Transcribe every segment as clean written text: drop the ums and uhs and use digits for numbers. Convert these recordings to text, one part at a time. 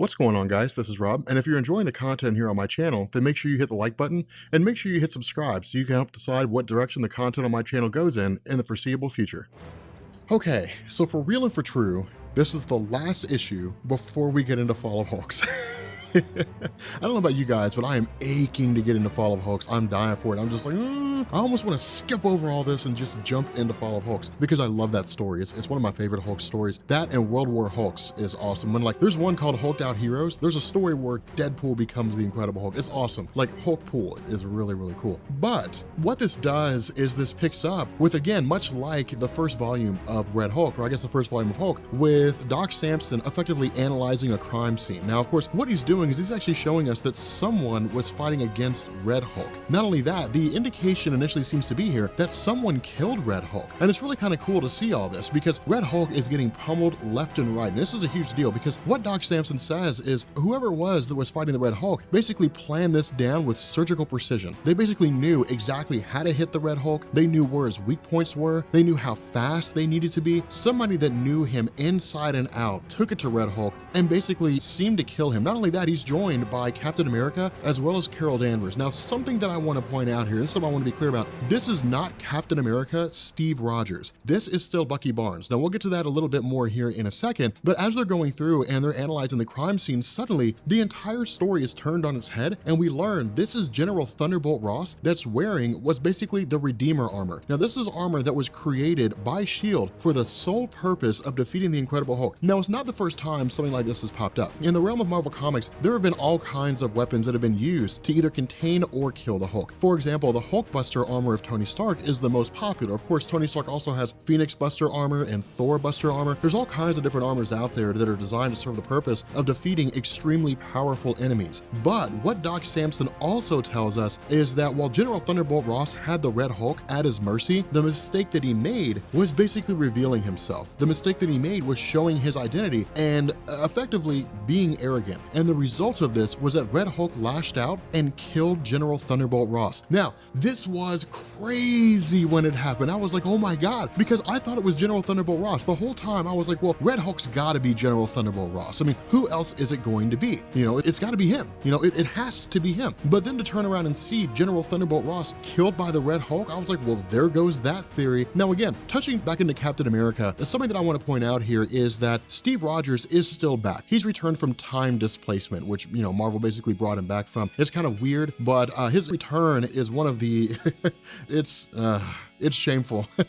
What's going on, guys? This is Rob, and if you're enjoying the content here on my channel, then make sure you hit the like button and make sure you hit subscribe so you can help decide what direction the content on my channel goes in the foreseeable future. Okay, so for real and for true, this is the last issue before we get into Fall of Hulks. I don't know about you guys, but I am aching to get into Fall of Hulks. I'm dying for it. I'm just like, I almost want to skip over all this and just jump into Fall of Hulks because I love that story. It's one of my favorite Hulk stories. That and World War Hulks is awesome. When there's one called Hulked Out Heroes. There's a story where Deadpool becomes the Incredible Hulk. It's awesome. Like Hulkpool is really, really cool. But what this does is this picks up with, again, much like the first volume of Red Hulk, or I guess the first volume of Hulk, with Doc Samson effectively analyzing a crime scene. Now, of course, what he's doing is he's actually showing us that someone was fighting against Red Hulk. Not only that, the indication initially seems to be here that someone killed Red Hulk. And it's really kind of cool to see all this because Red Hulk is getting pummeled left and right. And this is a huge deal because what Doc Samson says is whoever it was that was fighting the Red Hulk basically planned this down with surgical precision. They basically knew exactly how to hit the Red Hulk. They knew where his weak points were. They knew how fast they needed to be. Somebody that knew him inside and out took it to Red Hulk and basically seemed to kill him. Not only that, he's joined by Captain America as well as Carol Danvers. Now, something that I want to point out here, this is something I want to be clear about. This is not Captain America, Steve Rogers. This is still Bucky Barnes. Now, we'll get to that a little bit more here in a second, but as they're going through and they're analyzing the crime scene, suddenly the entire story is turned on its head and we learn this is General Thunderbolt Ross that's wearing what's basically the Redeemer armor. Now, this is armor that was created by S.H.I.E.L.D. for the sole purpose of defeating the Incredible Hulk. Now, it's not the first time something like this has popped up. In the realm of Marvel Comics, there have been all kinds of weapons that have been used to either contain or kill the Hulk. For example, the Hulkbuster armor of Tony Stark is the most popular. Of course, Tony Stark also has Phoenix Buster armor and Thor Buster armor. There's all kinds of different armors out there that are designed to serve the purpose of defeating extremely powerful enemies. But what Doc Samson also tells us is that while General Thunderbolt Ross had the Red Hulk at his mercy, the mistake that he made was basically revealing himself. The mistake that he made was showing his identity and effectively being arrogant. And the result of this was that Red Hulk lashed out and killed General Thunderbolt Ross. Now, this was crazy when it happened. I was like, oh my God, because I thought it was General Thunderbolt Ross. The whole time I was like, well, Red Hulk's gotta be General Thunderbolt Ross. I mean, who else is it going to be? You know, it's gotta be him. You know, it has to be him. But then to turn around and see General Thunderbolt Ross killed by the Red Hulk, I was like, well, there goes that theory. Now again, touching back into Captain America, something that I want to point out here is that Steve Rogers is still back. He's returned from time displacement, which, you know, Marvel basically brought him back from. It's kind of weird, but his return is one of the, it's shameful. I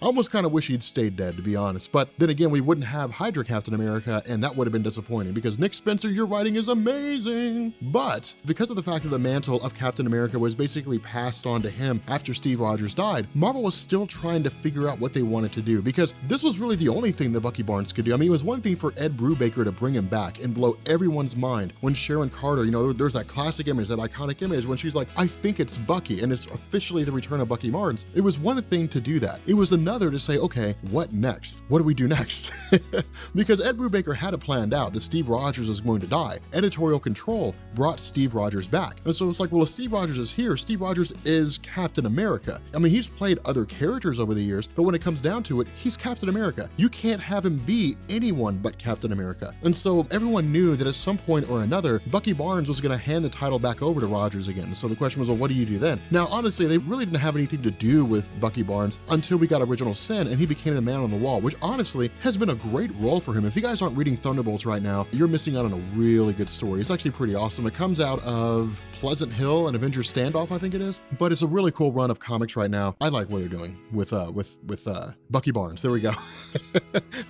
almost kind of wish he'd stayed dead, to be honest. But then again, we wouldn't have Hydra Captain America, and that would have been disappointing because Nick Spencer, your writing is amazing. But because of the fact that the mantle of Captain America was basically passed on to him after Steve Rogers died, Marvel was still trying to figure out what they wanted to do because this was really the only thing that Bucky Barnes could do. I mean, it was one thing for Ed Brubaker to bring him back and blow everyone's mind when Sharon Carter, you know, there's that classic image, that iconic image when she's like, I think it's Bucky, and it's officially the return of Bucky Barnes. It was one thing to do that. It was another to say, okay, what next? What do we do next? Because Ed Brubaker had it planned out that Steve Rogers was going to die. Editorial control brought Steve Rogers back. And so it's like, well, if Steve Rogers is here, Steve Rogers is Captain America. I mean, he's played other characters over the years, but when it comes down to it, he's Captain America. You can't have him be anyone but Captain America. And so everyone knew that at some point or another, Bucky Barnes was going to hand the title back over to Rogers again. So the question was, well, what do you do then? Now, honestly, they really didn't have anything to do with Bucky Barnes until we got Original Sin and he became the Man on the Wall, which honestly has been a great role for him. If you guys aren't reading Thunderbolts right now, you're missing out on a really good story. It's actually pretty awesome. It comes out of Pleasant Hill and Avengers Standoff, I think it is, but it's a really cool run of comics right now. I like what they're doing with Bucky Barnes. There we go.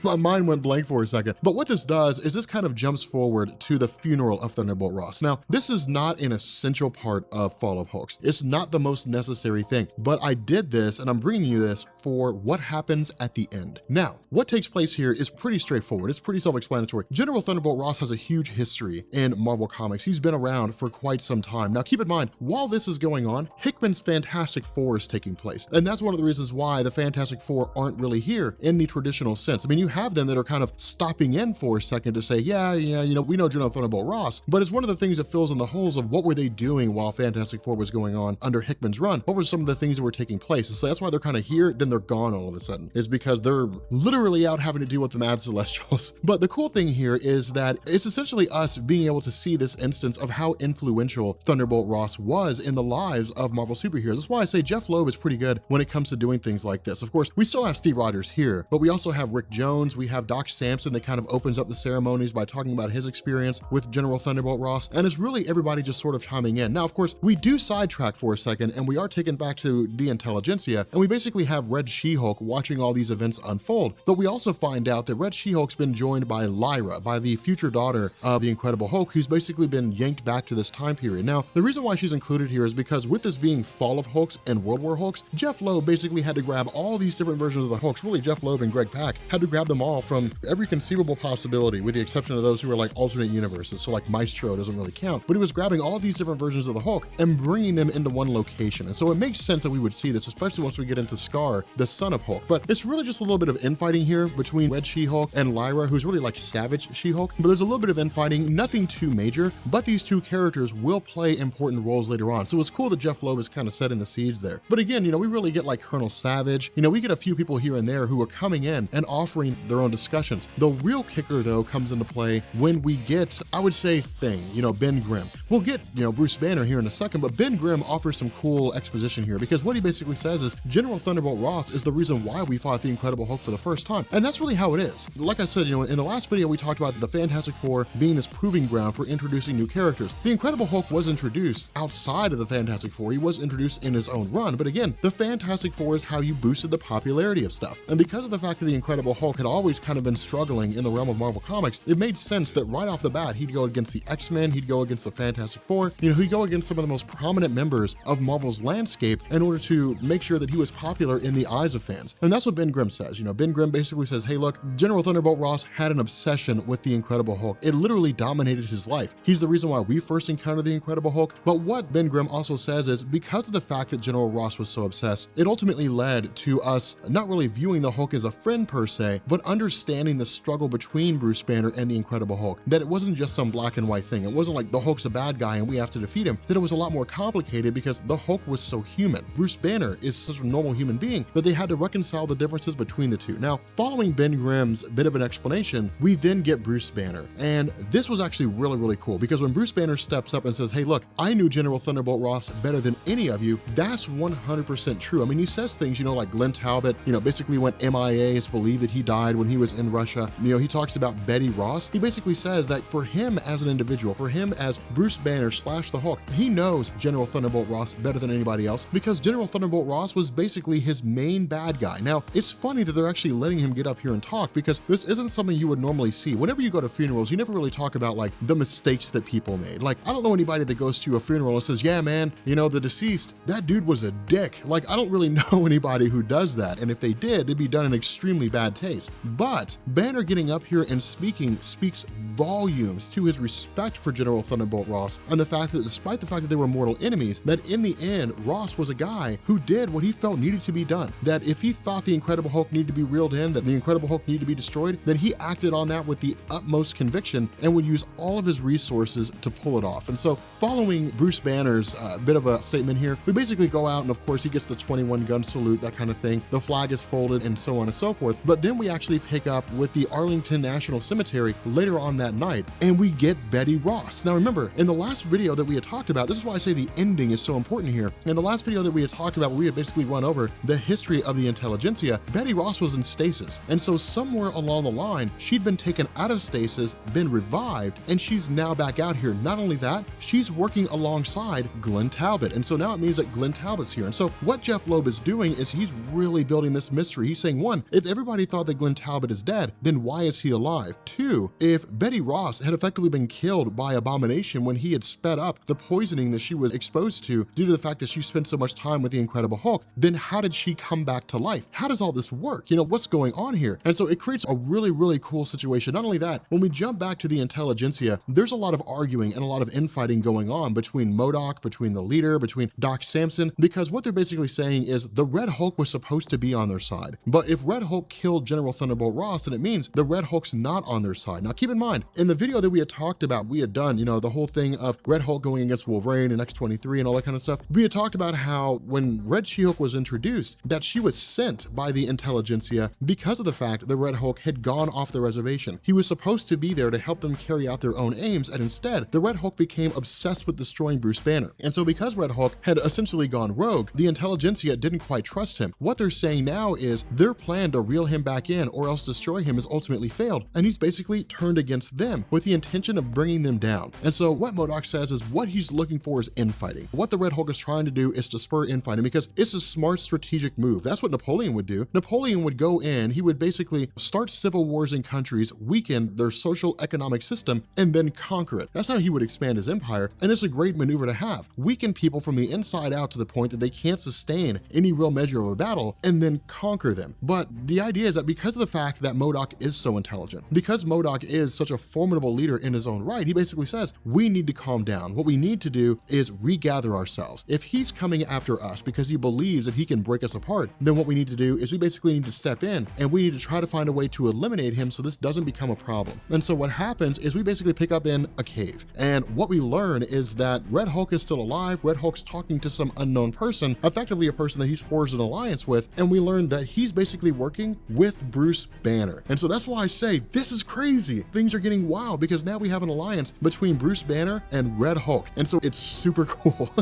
My mind went blank for a second. But what this does is this kind of jumps forward to the funeral of Thunderbolt Ross. Now, this is not an essential part of Fall of Hulks. It's not the most necessary thing, but I did this and I'm bringing you this for what happens at the end. Now, what takes place here is pretty straightforward. It's pretty self-explanatory. General Thunderbolt Ross has a huge history in Marvel Comics. He's been around for quite some time. Now, keep in mind, while this is going on, Hickman's Fantastic Four is taking place. And that's one of the reasons why the Fantastic Four aren't really here in the traditional sense. I mean, you have them that are kind of stopping in for a second to say, yeah, you know, we know General Thunderbolt Ross, but it's one of the things that fills in the holes of what were they doing while Fantastic Four was going on under Hickman's run? What were some of the things that were taking place? It's honestly, that's why they're kind of here, then they're gone all of a sudden, is because they're literally out having to deal with the Mad Celestials. But the cool thing here is that it's essentially us being able to see this instance of how influential Thunderbolt Ross was in the lives of Marvel superheroes. That's why I say Jeff Loeb is pretty good when it comes to doing things like this. Of course, we still have Steve Rogers here, but we also have Rick Jones, we have Doc Samson that kind of opens up the ceremonies by talking about his experience with General Thunderbolt Ross, and it's really everybody just sort of chiming in. Now, of course, we do sidetrack for a second, and we are taken back to the Intelligencia, and we basically have Red She-Hulk watching all these events unfold, but we also find out that Red She-Hulk's been joined by Lyra, by the future daughter of the Incredible Hulk, who's basically been yanked back to this time period. Now, the reason why she's included here is because with this being Fall of Hulks and World War Hulks, Jeff Loeb basically had to grab all these different versions of the Hulks. Really, Jeff Loeb and Greg Pak had to grab them all from every conceivable possibility, with the exception of those who were like alternate universes. So like Maestro doesn't really count, but he was grabbing all these different versions of the Hulk and bringing them into one location. And so it makes sense that we would see this, especially once we get into Scar, the son of Hulk. But it's really just a little bit of infighting here between Red She-Hulk and Lyra, who's really like Savage She-Hulk. But there's a little bit of infighting, nothing too major, but these two characters will play important roles later on. So it's cool that Jeff Loeb is kind of setting the seeds there. But again, you know, we really get like Colonel Savage, you know, we get a few people here and there who are coming in and offering their own discussions. The real kicker though comes into play when we get, I would say, Thing, you know, Ben Grimm. We'll get, you know, Bruce Banner here in a second, but Ben Grimm offers some cool exposition here, because what he basically says is General Thunderbolt Ross is the reason why we fought the Incredible Hulk for the first time. And that's really how it is. Like I said, you know, in the last video, we talked about the Fantastic Four being this proving ground for introducing new characters. The Incredible Hulk was introduced outside of the Fantastic Four. He was introduced in his own run, but again, the Fantastic Four is how you boosted the popularity of stuff. And because of the fact that the Incredible Hulk had always kind of been struggling in the realm of Marvel Comics, it made sense that right off the bat, he'd go against the X-Men, he'd go against the Fantastic Four, you know, he'd go against some of the most prominent members of Marvel's landscape in order to make sure that he was popular in the eyes of fans. And that's what Ben Grimm says. You know, Ben Grimm basically says, hey, look, General Thunderbolt Ross had an obsession with the Incredible Hulk. It literally dominated his life. He's the reason why we first encountered the Incredible Hulk. But what Ben Grimm also says is because of the fact that General Ross was so obsessed, it ultimately led to us not really viewing the Hulk as a friend per se, but understanding the struggle between Bruce Banner and the Incredible Hulk. That it wasn't just some black and white thing. It wasn't like the Hulk's a bad guy and we have to defeat him. That it was a lot more complicated because the Hulk was so human. Bruce Banner is such a normal human being that they had to reconcile the differences between the two. Now, following Ben Grimm's bit of an explanation, we then get Bruce Banner. And this was actually really, really cool, because when Bruce Banner steps up and says, hey, look, I knew General Thunderbolt Ross better than any of you, that's 100% true. I mean, he says things, you know, like Glenn Talbot, you know, basically went MIA. It's believed that he died when he was in Russia. You know, he talks about Betty Ross. He basically says that for him as an individual, for him as Bruce Banner / the Hulk, he knows General Thunderbolt Ross better than anybody else, because General Thunderbolt Ross was basically his main bad guy. Now, it's funny that they're actually letting him get up here and talk, because this isn't something you would normally see. Whenever you go to funerals, you never really talk about like the mistakes that people made. Like, I don't know anybody that goes to a funeral and says, yeah, man, you know, the deceased, that dude was a dick. Like, I don't really know anybody who does that. And if they did, it'd be done in extremely bad taste. But Banner getting up here and speaking speaks volumes to his respect for General Thunderbolt Ross, and the fact that despite the fact that they were mortal enemies, that in the end, Ross was a guy who did what he felt needed to be done. That if he thought the Incredible Hulk needed to be reeled in, that the Incredible Hulk needed to be destroyed, then he acted on that with the utmost conviction and would use all of his resources to pull it off. And so following Bruce Banner's bit of a statement here, we basically go out and of course he gets the 21 gun salute, that kind of thing. The flag is folded and so on and so forth. But then we actually pick up with the Arlington National Cemetery later on that night, and we get Betty Ross. Now remember, in the last video that we had talked about, this is why I say the ending is so important here. In the last video that we had talked about, we had basically run over the history of the Intelligencia. Betty Ross was in stasis, and so somewhere along the line, she'd been taken out of stasis, been revived, and she's now back out here. Not only that, she's working alongside Glenn Talbot, and so now it means that Glenn Talbot's here. And so what Jeff Loeb is doing is he's really building this mystery. He's saying, one, if everybody thought that Glenn Talbot is dead, then why is he alive? Two, if Betty Ross had effectively been killed by Abomination when he had sped up the poisoning that she was exposed to due to the fact that she spent so much time with the Incredible Hulk, then how did she come back to life? How does all this work? You know, what's going on here? And so it creates a really, really cool situation. Not only that, when we jump back to the Intelligencia, there's a lot of arguing and a lot of infighting going on between MODOK, between the leader, between Doc Samson, because what they're basically saying is the Red Hulk was supposed to be on their side. But if Red Hulk killed General Thunderbolt Ross, then it means the Red Hulk's not on their side. Now keep in mind, in the video that we had talked about, we had done, you know, the whole thing of Red Hulk going against Wolverine and X-23 and all that kind of stuff. We had talked about how when Red She-Hulk Hulk was introduced, that she was sent by the Intelligencia because of the fact the Red Hulk had gone off the reservation. He was supposed to be there to help them carry out their own aims, and instead, the Red Hulk became obsessed with destroying Bruce Banner. And so because Red Hulk had essentially gone rogue, the Intelligencia didn't quite trust him. What they're saying now is their plan to reel him back in or else destroy him has ultimately failed, and he's basically turned against them with the intention of bringing them down. And so what MODOK says is what he's looking for is infighting. What the Red Hulk is trying to do is to spur infighting because it's a smart strategic move. That's what Napoleon would do. Napoleon would go in, he would basically start civil wars in countries, weaken their social economic system, and then conquer it. That's how he would expand his empire, and it's a great maneuver to have. Weaken people from the inside out to the point that they can't sustain any real measure of a battle, and then conquer them. But the idea is that because of the fact that MODOK is so intelligent, because MODOK is such a formidable leader in his own right, he basically says, we need to calm down. What we need to do is regather ourselves. If he's coming after us because he believes that he can break us apart, then what we need to do is we basically need to step in and we need to try to find a way to eliminate him so this doesn't become a problem. And so what happens is we basically pick up in a cave. And what we learn is that Red Hulk is still alive. Red Hulk's talking to some unknown person, effectively a person that he's forged an alliance with. And we learn that he's basically working with Bruce Banner. And so that's why I say this is crazy. Things are getting wild because now we have an alliance between Bruce Banner and Red Hulk. And so it's super cool.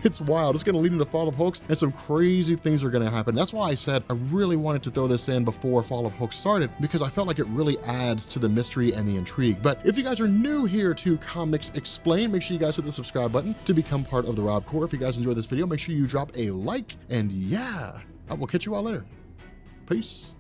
It's wild. It's going to lead into Fall of Hulks and some crazy things are going to happen. That's why I said I really wanted to throw this in before Fall of Hulk started because I felt like it really adds to the mystery and the intrigue. But if you guys are new here to Comics Explained, make sure you guys hit the subscribe button to become part of the Rob Corps. If you guys enjoyed this video, make sure you drop a like, and yeah, I will catch you all later. Peace.